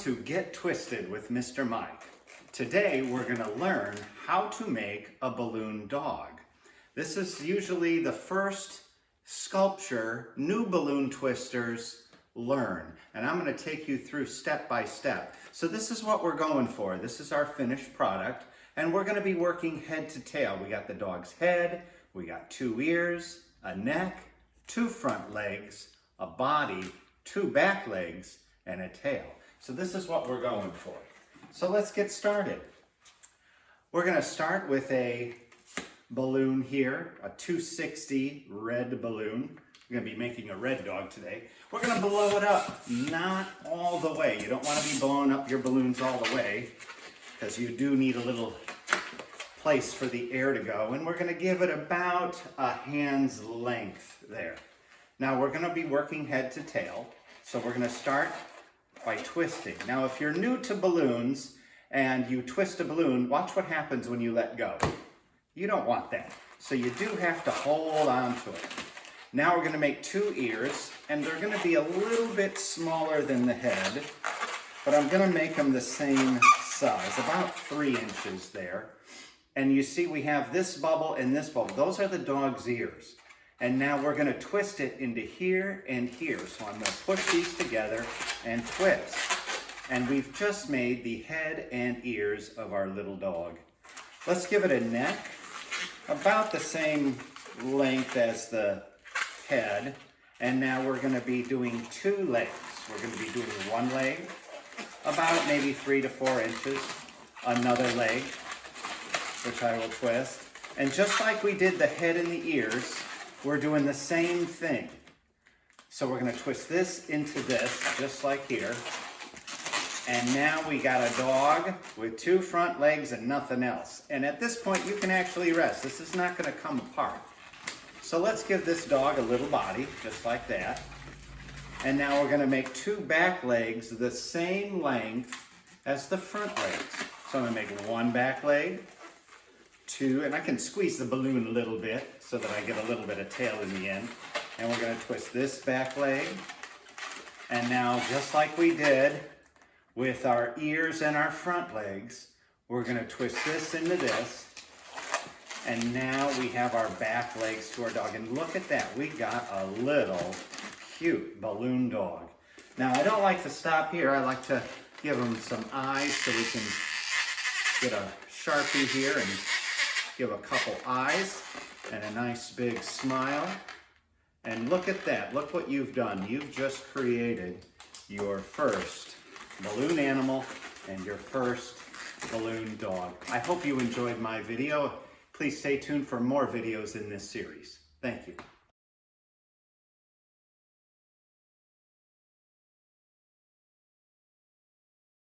to Get Twisted with Mr. Mike. Today we're going to learn how to make a balloon dog. This is usually the first sculpture new balloon twisters learn, and I'm going to take you through step by step. So this is what we're going for. This is our finished product, and we're going to be working head to tail. We got the dog's head, we got 2 ears, a neck, 2 front legs, a body, 2 back legs, and a tail. So this is what we're going for. So let's get started. We're going to start with a balloon here, a 260 red balloon. We're going to be making a red dog today. We're going to blow it up, not all the way. You don't want to be blowing up your balloons all the way, because you do need a little place for the air to go. And we're going to give it about a hand's length there. Now we're going to be working head to tail. So we're going to start by twisting. Now if you're new to balloons and you twist a balloon, watch what happens when you let go. You don't want that. So you do have to hold on to it. Now we're going to make 2 ears, and they're going to be a little bit smaller than the head, but I'm going to make them the same size, about 3 inches there. And you see we have this bubble and this bubble. Those are the dog's ears. And now we're going to twist it into here and here. So I'm going to push these together and twist. And we've just made the head and ears of our little dog. Let's give it a neck, about the same length as the head. And now we're going to be doing 2 legs. We're going to be doing 1 leg, about maybe 3 to 4 inches. Another leg, which I will twist. And just like we did the head and the ears, we're doing the same thing. So we're going to twist this into this, just like here. And now we got a dog with 2 front legs and nothing else. And at this point, you can actually rest. This is not going to come apart. So let's give this dog a little body, just like that. And now we're going to make 2 back legs the same length as the front legs. So I'm going to make 1 back leg, 2, and I can squeeze the balloon a little bit so that I get a little bit of tail in the end. And we're going to twist this back leg. And now, just like we did with our ears and our front legs, we're going to twist this into this. And now we have our back legs to our dog. And look at that, we got a little cute balloon dog. Now, I don't like to stop here. I like to give him some eyes so we can get a Sharpie here and give a couple eyes and a nice big smile. And look at that. Look what you've done. You've just created your first balloon animal and your first balloon dog. I hope you enjoyed my video. Please stay tuned for more videos in this series. Thank you.